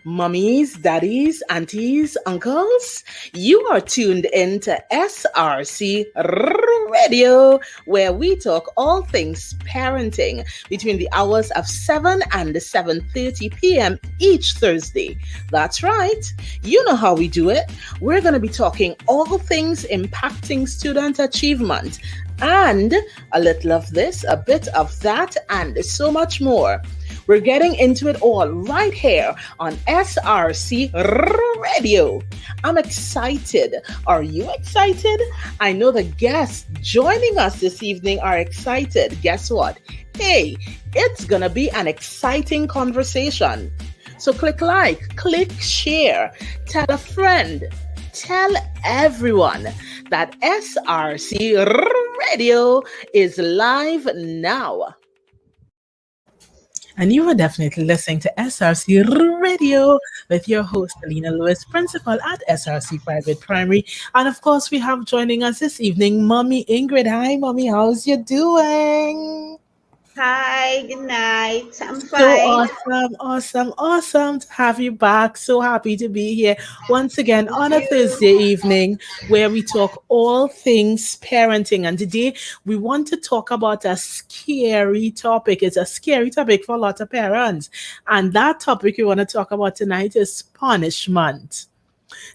Mummies, daddies, aunties, uncles, you are tuned in to SRC Radio, where we talk all things parenting between the hours of 7 and 7:30 p.m. each Thursday. That's right. You know how we do it. We're going to be talking all things impacting student achievement and a little of this, a bit of that, and so much more. We're getting into it all right here on SRC Radio. I'm excited. Are you excited? I know the guests joining us this evening are excited. Guess what? Hey, it's going to be an exciting conversation. So click like, click share, tell a friend, tell everyone that SRC Radio is live now. And you are definitely listening to SRC Radio with your host, Alina, principal at SRC Private Primary. And of course, we have joining us this evening, Mommy Ingrid. Hi, Mommy. How's you doing? Hi, good night. I'm fine. So awesome to have you back. So happy to be here once again on a Thursday evening where we talk all things parenting. And today we want to talk about a scary topic. It's a scary topic for a lot of parents. And that topic we want to talk about tonight is punishment.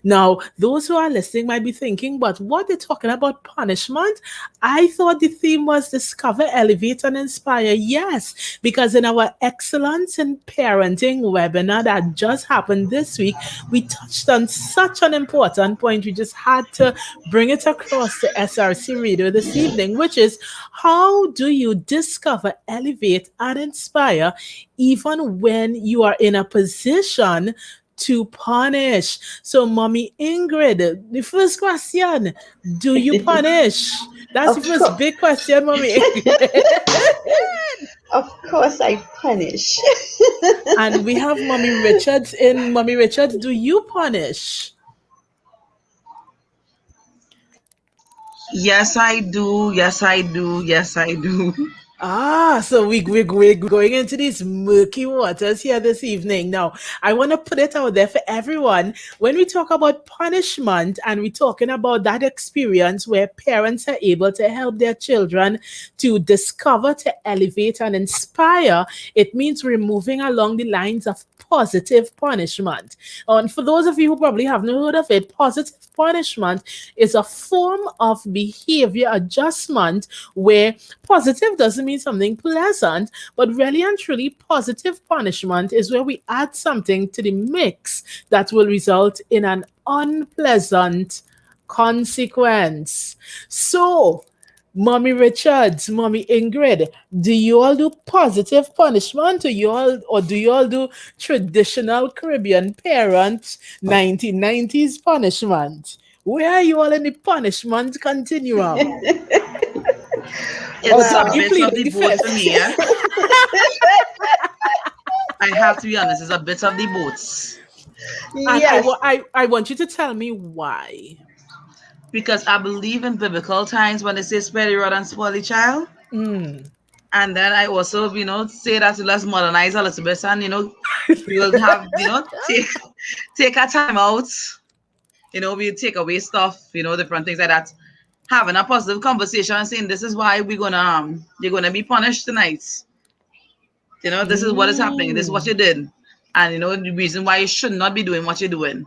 Now, those who are listening might be thinking, but what they're talking about punishment? I thought the theme was discover, elevate, and inspire. Yes, because in our Excellence in Parenting webinar that just happened this week, we touched on such an important point. We just had to bring it across to SRC Radio this evening, which is how do you discover, elevate, and inspire even when you are in a position to punish? So, Mommy Ingrid, the first question, do you punish? That's the first big question, Mommy Ingrid. Of course I punish. And we have Mommy Richards in. Mommy Richards, do you punish? Yes, I do. Yes, I do. Yes, I do. So we're going into these murky waters here this evening. Now, I want to put it out there for everyone. When we talk about punishment and we're talking about that experience where parents are able to help their children to discover, to elevate, and inspire, it means we're moving along the lines of positive punishment. And for those of you who probably haven't heard of it, positive punishment is a form of behavior adjustment where positive doesn't mean something pleasant, but really and truly positive punishment is where we add something to the mix that will result in an unpleasant consequence. So, Mommy Richards, Mommy Ingrid, do you all do positive punishment or do you all do traditional Caribbean parent 1990s punishment? Where are you all in the punishment continuum? It's a bit of the both for me. Yeah? I have to be honest, it's a bit of the both. Yes. I want you to tell me why. Because I believe in biblical times when they say spare the rod and spoil the child. And then I also, say that let's modernize a little bit and, we'll have, take our time out. We take away stuff, different things like that. Having a positive conversation and saying, this is why you're gonna be punished tonight. This is what is happening. This is what you did. And, the reason why you should not be doing what you're doing.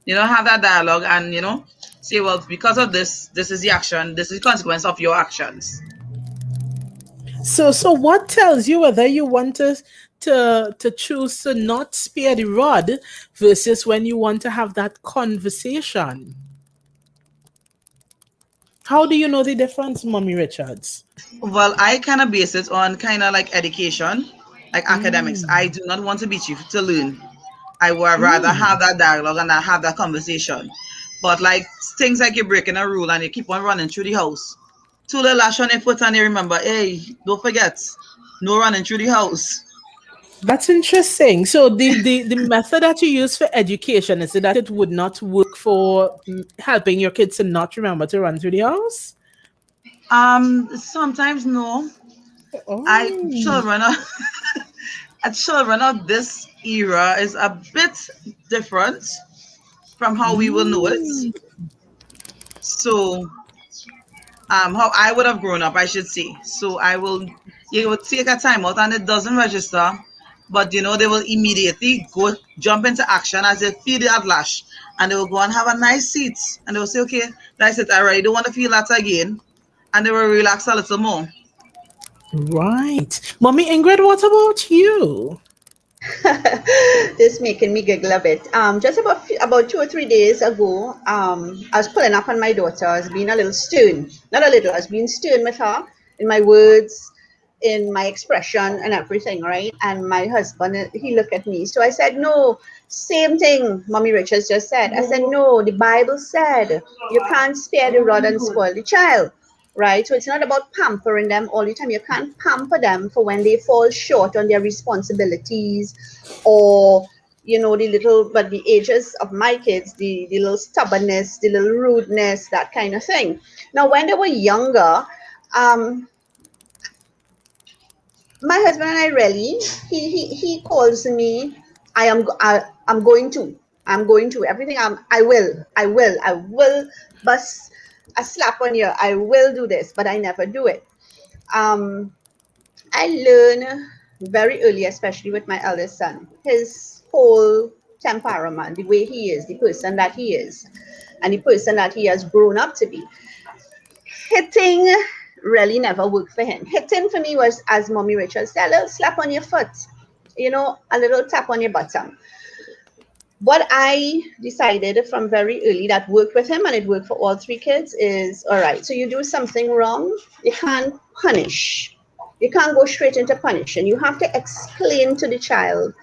Have that dialogue and, say, well, because of this is the action, this is the consequence of your actions. So what tells you whether you want to choose to not spare the rod versus when you want to have that conversation? How do you know the difference, Mommy Richards? Well, I kind of base it on kind of like education, like academics. I do not want to beat you to learn. I would rather have that dialogue and have that conversation. But like things like you're breaking a rule and you keep on running through the house. Too little lash on your foot and you remember, hey, don't forget, no running through the house. That's interesting. So the method that you use for education, is it that it would not work for helping your kids to not remember to run through the house? Sometimes no. Children are children of this era is a bit different from how we will know it. Mm. So, how I would have grown up, I should say. So you would take a timeout and it doesn't register, but they will immediately go jump into action as they feel the lash, and they will go and have a nice seat, and they will say, okay, that's it, I really don't want to feel that again, and they will relax a little more. Right. Mommy Ingrid, what about you? This making me giggle a bit. Just about 2 or 3 days ago, I was pulling up on my daughter. I was being a little stern, not a little. I was being stern with her in my words, in my expression, and everything, right? And my husband, he looked at me. So I said, "No, same thing." Mommy Richards just said. I said, "No, the Bible said you can't spare the rod and spoil the child." Right? So it's not about pampering them all the time. You can't pamper them for when they fall short on their responsibilities, or but the ages of my kids, the little stubbornness, the little rudeness, that kind of thing. Now, when they were younger, um, my husband and I really, he calls me, I'm going to, everything, I will bust a slap on you, I will do this, but I never do it. um I learn very early, especially with my eldest son, his whole temperament, the way he is, the person that he is, and the person that he has grown up to be. Hitting really never worked for him. Hitting for me was, as Mommy Richard said, a little slap on your foot, a little tap on your bottom. What I decided from very early that worked with him, and it worked for all 3 kids, is all right, so you do something wrong, you can't punish. You can't go straight into punishing. You have to explain to the child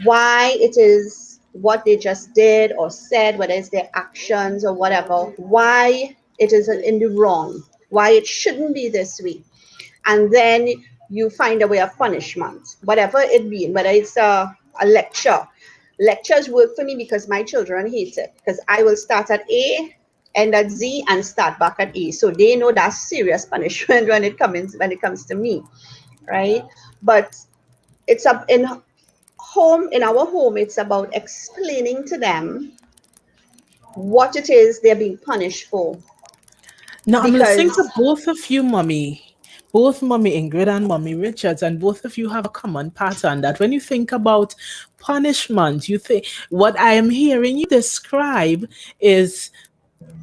why it is what they just did or said, whether it's their actions or whatever, why it is in the wrong, why it shouldn't be this way. And then you find a way of punishment, whatever it be, whether it's a lecture. Lectures work for me because my children hate it, because I will start at A, end at Z, and start back at A. So they know that's serious punishment when it comes to me, right? But it's up in our home, it's about explaining to them what it is they're being punished for. Now I'm listening to Because both of you, Mommy. Both Mommy Ingrid and Mommy Richards, and both of you have a common pattern that when you think about punishment, you think what I am hearing you describe is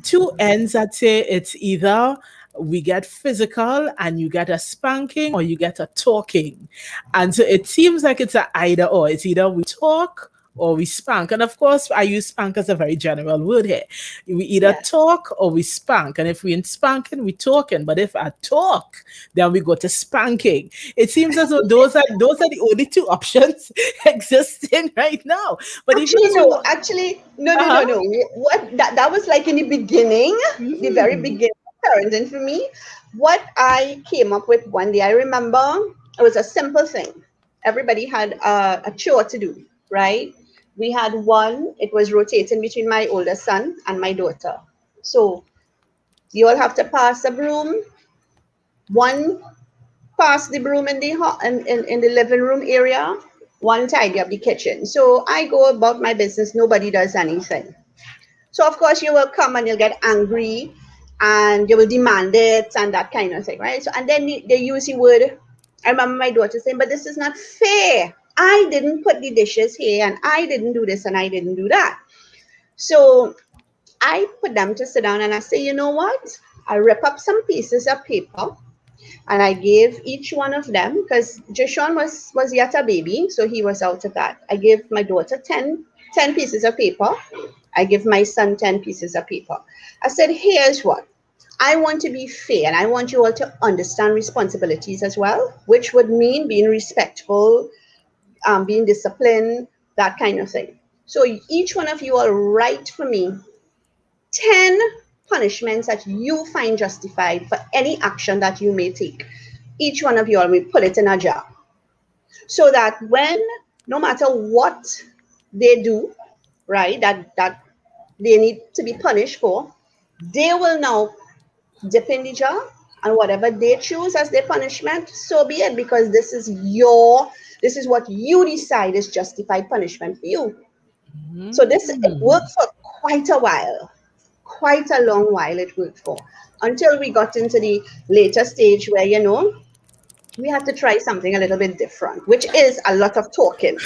two ends that say it's either we get physical and you get a spanking or you get a talking. And so it seems like it's a either or. It's either we talk or we spank. And of course, I use spank as a very general word here. We either yes, talk or we spank. And if we ain't spanking, we talking. But if I talk, then we go to spanking. It seems as though those are the only two options existing right now. But even actually no, to actually no, no, no, uh-huh. no. What that was like in the beginning, the very Mm. beginning of parenting for me. What I came up with one day, I remember it was a simple thing. Everybody had a chore to do, right? We had one, it was rotating between my older son and my daughter. So you all have to pass a broom. One pass the broom in the in the living room area, one tidy up the kitchen. So I go about my business, nobody does anything. So of course you will come and you'll get angry and you will demand it and that kind of thing, right? So and then they use the word. I remember my daughter saying, "But this is not fair. I didn't put the dishes here, and I didn't do this, and I didn't do that." So I put them to sit down and I say, "You know what? I rip up some pieces of paper and I gave each one of them, because Jishon was yet a baby, so he was out of that. I gave my daughter 10 pieces of paper. I give my son 10 pieces of paper. I said, here's what. I want to be fair and I want you all to understand responsibilities as well, which would mean being respectful, being disciplined, that kind of thing. So each one of you all write for me 10 punishments that you find justified for any action that you may take. Each one of you all will put it in a jar. So that when, no matter what they do, right, that they need to be punished for, they will now dip in the jar, and whatever they choose as their punishment, so be it, because this is your This is what you decide is justified punishment for you. So this, it worked for quite a while, quite a long while it worked for, until we got into the later stage where, we had to try something a little bit different, which is a lot of talking.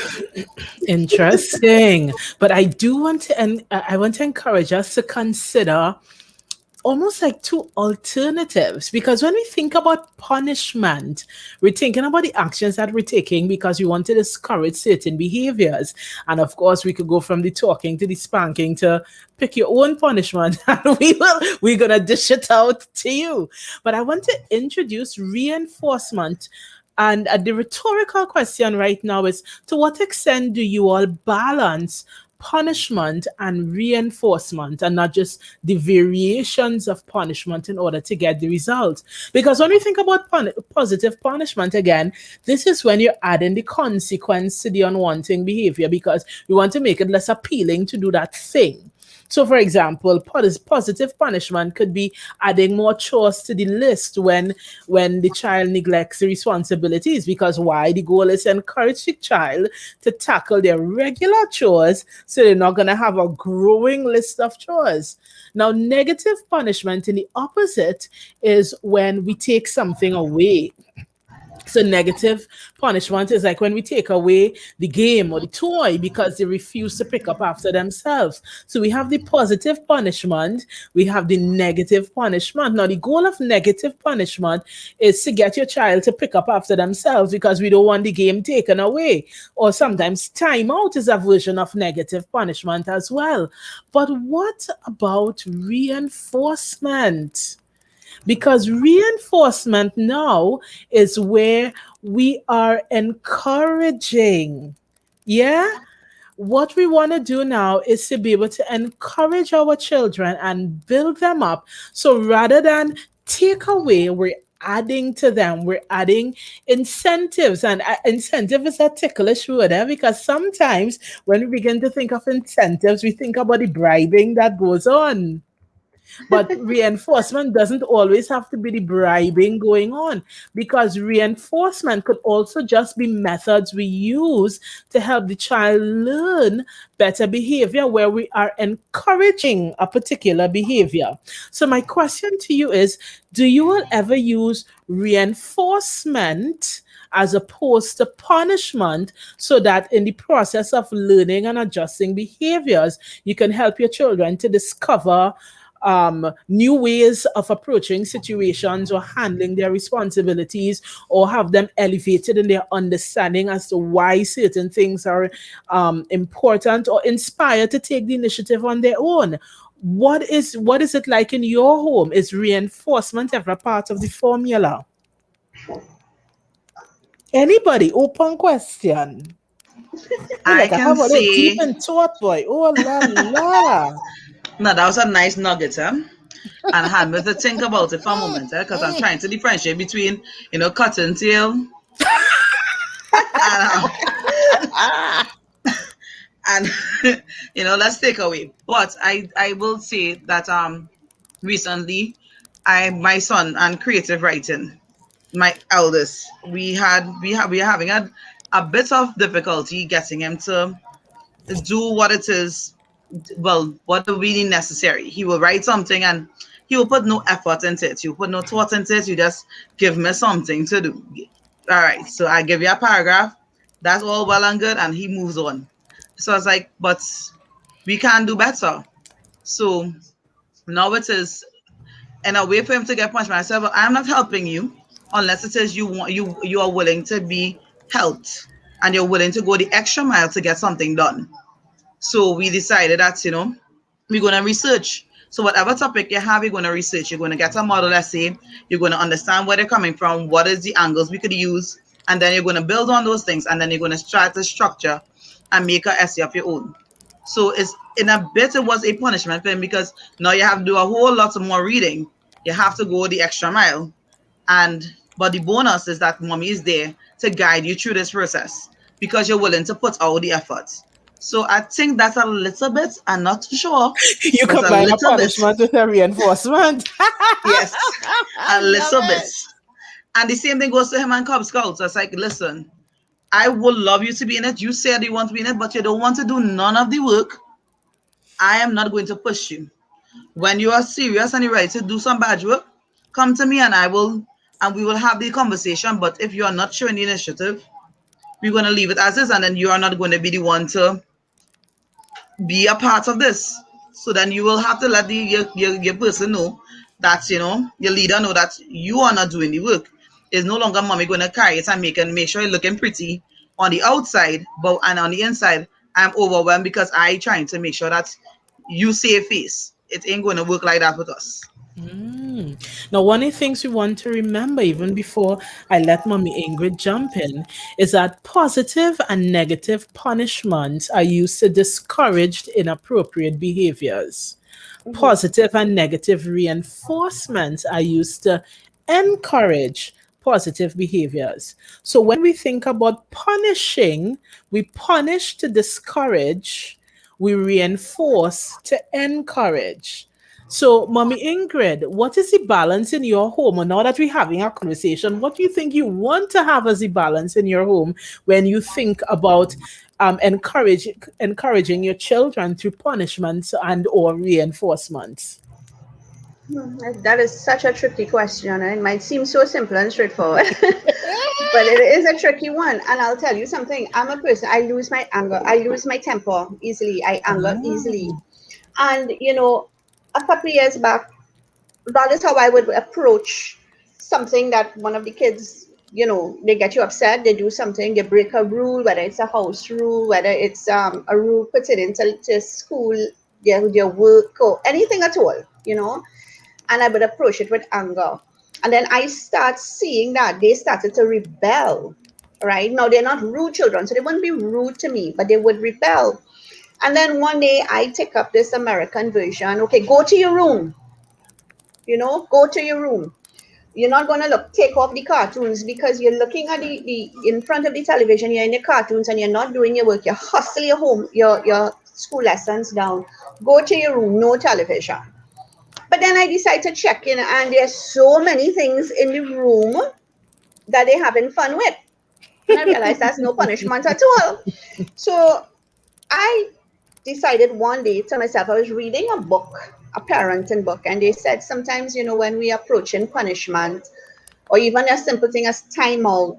Interesting. But I do want to, and I want to encourage us to consider almost like two alternatives, because when we think about punishment, we're thinking about the actions that we're taking because we want to discourage certain behaviors. And of course, we could go from the talking to the spanking to pick your own punishment, and we're gonna dish it out to you. But I want to introduce reinforcement. And the rhetorical question right now is, to what extent do you all balance punishment and reinforcement, and not just the variations of punishment in order to get the results? Because when we think about positive punishment, again, this is when you're adding the consequence to the unwanted behavior because we want to make it less appealing to do that thing. So, for example, positive punishment could be adding more chores to the list when the child neglects the responsibilities. Because why? The goal is to encourage the child to tackle their regular chores, so they're not going to have a growing list of chores. Now, negative punishment in the opposite is when we take something away. So negative punishment is like when we take away the game or the toy because they refuse to pick up after themselves. So we have the positive punishment, we have the negative punishment. Now, the goal of negative punishment is to get your child to pick up after themselves because we don't want the game taken away. Or sometimes timeout is a version of negative punishment as well. But what about reinforcement? Because reinforcement now is where we are encouraging. Yeah? What we want to do now is to be able to encourage our children and build them up. So rather than take away, we're adding to them. We're adding incentives. And incentive is a ticklish word, because sometimes when we begin to think of incentives, we think about the bribing that goes on. But reinforcement doesn't always have to be the bribing going on, because reinforcement could also just be methods we use to help the child learn better behavior where we are encouraging a particular behavior. So my question to you is, do you all ever use reinforcement as opposed to punishment, so that in the process of learning and adjusting behaviors, you can help your children to discover new ways of approaching situations or handling their responsibilities, or have them elevated in their understanding as to why certain things are important, or inspired to take the initiative on their own? What is it like in your home? Is reinforcement ever part of the formula? Anybody? Open question. I can say deep in thought, boy. Oh la la. No, that was a nice nugget, and I had me to think about it for a moment, because I'm trying to differentiate between, cotton tail and let's take away. But I will say that recently, my son and creative writing, my eldest, we are having a bit of difficulty getting him to do what it is. Well, what is really necessary. He will write something and he will put no effort into it. You put no thought into it. You just give me something to do. All right. So I give you a paragraph. That's all well and good. And he moves on. So I was like, but we can do better. So now it is in a way for him to get punished. I said, well, I'm not helping you unless it says you are willing to be helped and you're willing to go the extra mile to get something done. So we decided that, we're going to research. So whatever topic you have, you're going to research. You're going to get a model essay. You're going to understand where they're coming from, what is the angles we could use, and then you're going to build on those things, and then you're going to try to structure and make an essay of your own. So it was a punishment for him, because now you have to do a whole lot of more reading. You have to go the extra mile. But the bonus is that mommy is there to guide you through this process, because you're willing to put all the efforts. So I think that's a little bit. I'm not too sure. You combine a punishment with a reinforcement. Yes, a little bit. And the same thing goes to him and Cub Scouts. It's like, listen, I would love you to be in it. You said you want to be in it, but you don't want to do none of the work. I am not going to push you. When you are serious and you're ready to do some badge work, come to me and we will have the conversation. But if you are not showing the initiative, we're going to leave it as is, and then you are not going to be the one to be a part of this. So then you will have to let your person know that, your leader know that you are not doing the work. It's no longer mommy going to carry it and make sure you're looking pretty on the outside, but and on the inside, I'm overwhelmed because I trying to make sure that you save face. It ain't going to work like that with us. Now, one of the things we want to remember, even before I let Mommy Ingrid jump in, is that positive and negative punishments are used to discourage inappropriate behaviors. Positive and negative reinforcements are used to encourage positive behaviors. So when we think about punishing, we punish to discourage, we reinforce to encourage. So, Mommy Ingrid, what is the balance in your home? And now that we're having a conversation, what do you think you want to have as the balance in your home when you think about encouraging your children through punishments and or reinforcements? That is such a tricky question. It might seem so simple and straightforward, but it is a tricky one. And I'll tell you something. I'm a person, I lose my anger, I lose my temper easily, I anger easily. And, a couple of years back, that is how I would approach something that one of the kids, they get you upset, they do something, they break a rule, whether it's a house rule, whether it's a rule put it into to school, their work, or anything at all, and I would approach it with anger. And then I start seeing that they started to rebel, right? Now, they're not rude children, so they wouldn't be rude to me, but they would rebel. And then one day I take up this American version. Okay, go to your room. Go to your room. You're not going to take off the cartoons because you're looking at the in front of the television, you're in the cartoons and you're not doing your work. You're hustling your home, your school lessons down. Go to your room, no television. But then I decide to check in, and there's so many things in the room that they're having fun with. And I realized that's no punishment at all. So I decided one day to myself, I was reading a book, a parenting book, and they said sometimes, when we approach in punishment, or even a simple thing as timeout,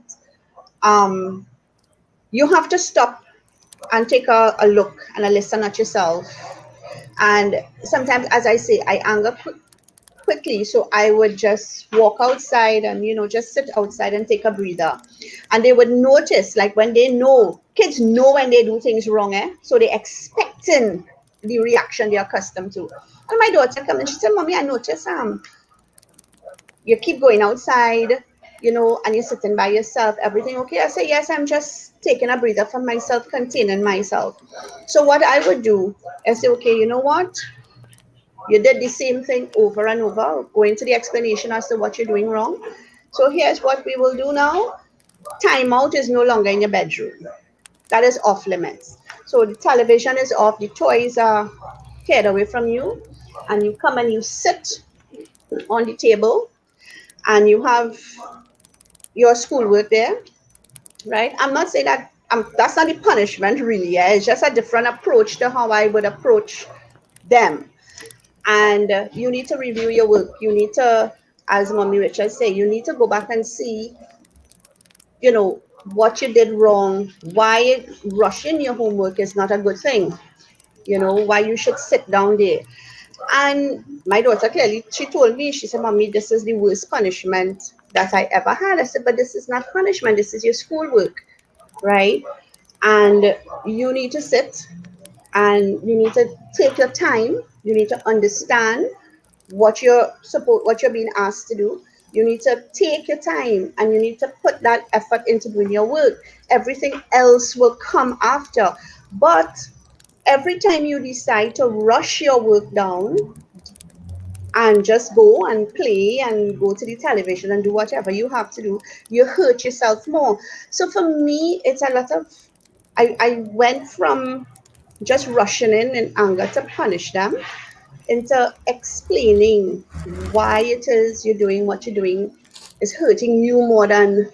you have to stop and take a look and a listen at yourself. And sometimes, as I say, I anger quickly, so I would just walk outside and just sit outside and take a breather. And they would notice, like when they know, kids know when they do things wrong, so they're expecting the reaction they're accustomed to. And my daughter come and she said, Mommy, I notice you keep going outside, and you're sitting by yourself, everything okay? I say, yes, I'm just taking a breather for myself, containing myself. So what I would do is say, okay, you know what, you did the same thing over and over, go into the explanation as to what you're doing wrong. So here's what we will do now. Timeout is no longer in your bedroom. That is off limits. So the television is off, the toys are hid away from you, and you come and you sit on the table and you have your schoolwork there, right? I'm not saying that that's not the punishment really. It's just a different approach to how I would approach them. And you need to review your work. You need to, as Mommy Richard say, you need to go back and see, what you did wrong, why rushing your homework is not a good thing, why you should sit down there. And my daughter clearly, she told me, she said, Mommy, this is the worst punishment that I ever had. I said, but this is not punishment, this is your schoolwork, right? And you need to sit and you need to take your time. You need to understand what you're being asked to do. You need to take your time and you need to put that effort into doing your work. Everything else will come after. But every time you decide to rush your work down and just go and play and go to the television and do whatever you have to do, you hurt yourself more. So for me, it's a lot of, I went from just rushing in anger to punish them into explaining why it is you're doing what you're doing is hurting you more than,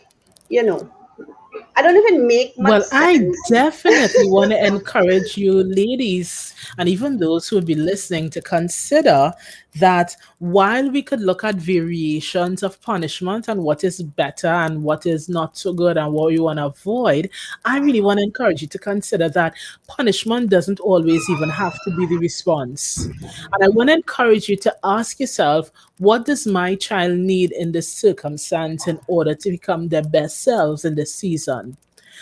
I don't even make much Well, I sense. definitely want to encourage you, ladies, and even those who will be listening, to consider that while we could look at variations of punishment and what is better and what is not so good and what you want to avoid, I really want to encourage you to consider that punishment doesn't always even have to be the response. And I want to encourage you to ask yourself, what does my child need in this circumstance in order to become their best selves in this season?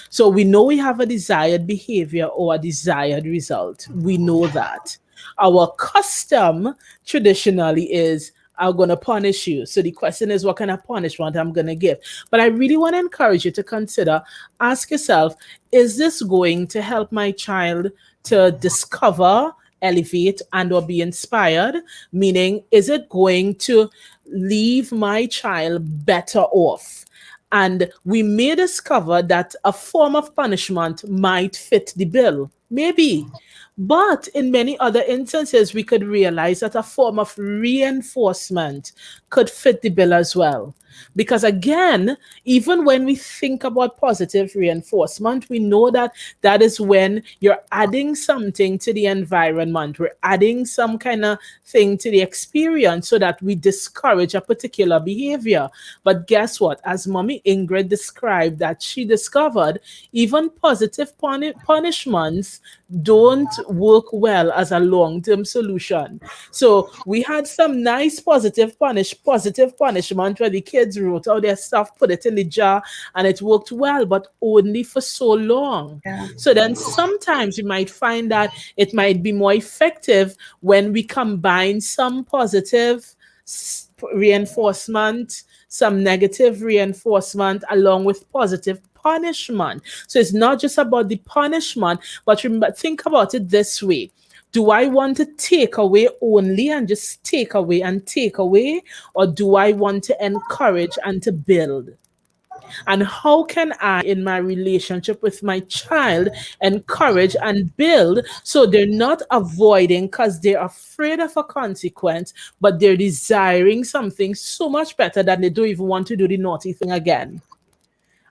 So we know we have a desired behavior or a desired result. We know that. Our custom traditionally is, I'm going to punish you. So the question is, what kind of punishment I'm going to give? But I really want to encourage you to consider, ask yourself, is this going to help my child to discover, elevate, and or be inspired? Meaning, is it going to leave my child better off? And we may discover that a form of punishment might fit the bill. Maybe. But in many other instances, we could realize that a form of reinforcement could fit the bill as well. Because again, even when we think about positive reinforcement, we know that that is when you're adding something to the environment. We're adding some kind of thing to the experience so that we discourage a particular behavior. But guess what? As Mommy Ingrid described, that she discovered even positive punishments don't work well as a long-term solution. So we had some nice positive punishment where the kids wrote out their stuff, put it in the jar, and it worked well, but only for so long. Yeah. So then sometimes you might find that it might be more effective when we combine some positive reinforcement, some negative reinforcement, along with positive punishment. So it's not just about the punishment, but remember, think about it this way. Do I want to take away only and just take away and take away? Or do I want to encourage and to build? And how can I, in my relationship with my child, encourage and build so they're not avoiding because they're afraid of a consequence, but they're desiring something so much better that they don't even want to do the naughty thing again?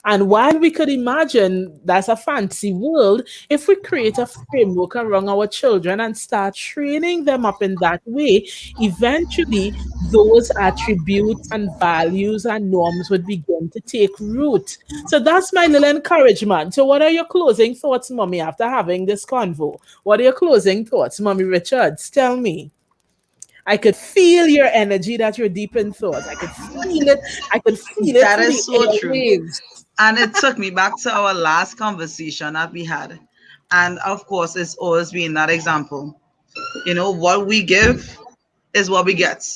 And while we could imagine that's a fancy world, if we create a framework around our children and start training them up in that way, eventually those attributes and values and norms would begin to take root. So that's my little encouragement. So, what are your closing thoughts, Mommy, after having this convo? What are your closing thoughts, Mommy Richards? Tell me. I could feel your energy that you're deep in thought. I could feel it. I could feel it That through the is so true. airwaves. And it took me back to our last conversation that we had. And of course, it's always been that example. What we give is what we get,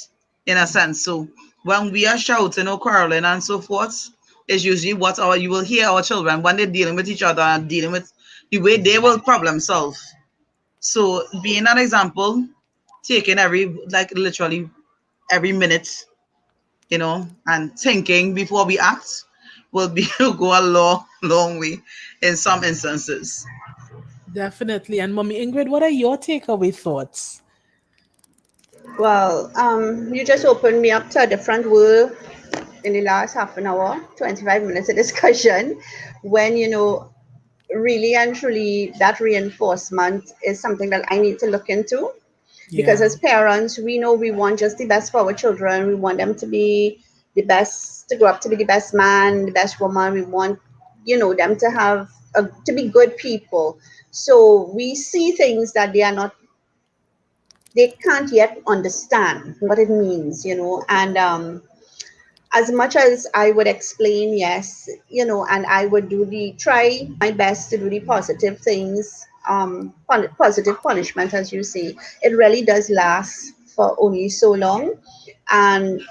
in a sense. So when we are shouting or quarreling and so forth, is usually what you will hear our children when they're dealing with each other and dealing with the way they will problem solve. So being that example, taking literally every minute, and thinking before we act will be go a long, long way in some instances. Definitely. And Mommy Ingrid, what are your takeaway thoughts? Well, you just opened me up to a different world in the last half an hour, 25 minutes of discussion, when, really and truly that reinforcement is something that I need to look into. Because Yeah, as parents, we know we want just the best for our children. We want them to be the best, to grow up to be the best man, the best woman. We want, them to have, to be good people. So we see things that they can't yet understand what it means, and as much as I would explain, yes, and I would try my best to do the positive things, positive punishment, as you say, it really does last for only so long. And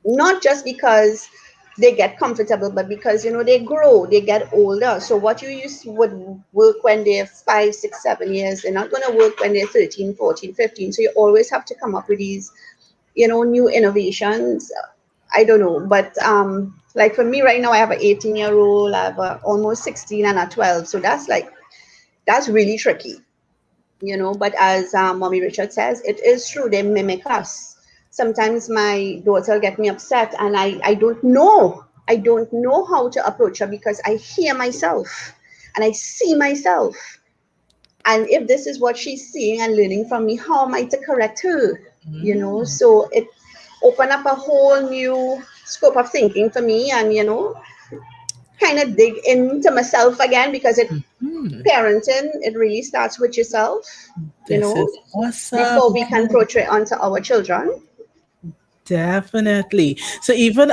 not just because they get comfortable, but because, they grow, they get older. So what you would work when they're 5, 6, 7 years, they're not going to work when they're 13, 14, 15. So you always have to come up with these, new innovations. I don't know, but like for me right now, I have an 18-year-old, I have a almost 16 and a 12. So that's really tricky, But as Mommy Richard says, it is true. They mimic us. Sometimes my daughter will get me upset, and I don't know I don't know how to approach her because I hear myself and I see myself. And if this is what she's seeing and learning from me, how am I to correct her? So it opened up a whole new scope of thinking for me, and kind of dig into myself again, because parenting, it really starts with yourself, This is awesome. before we can portray onto our children. Definitely. So even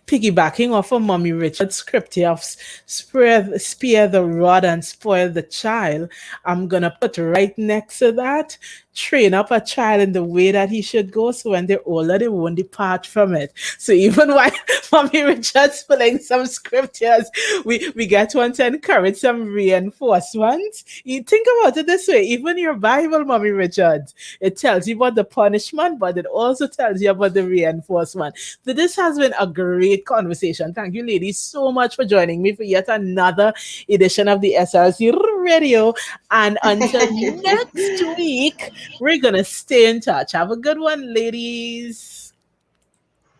piggybacking off of Mommy Richard's script here of spare the rod and spoil the child, I'm gonna put right next to that, train up a child in the way that he should go, so when they're older they won't depart from it. So even while Mommy Richard's pulling some scriptures, we get one to encourage some reinforcement. You think about it this way, even your Bible, Mommy Richard, it tells you about the punishment, but it also tells you about the reinforcement. So this has been a great conversation. Thank you, ladies, so much for joining me for yet another edition of the SRC Radio. And until next week, we're going to stay in touch. Have a good one, ladies.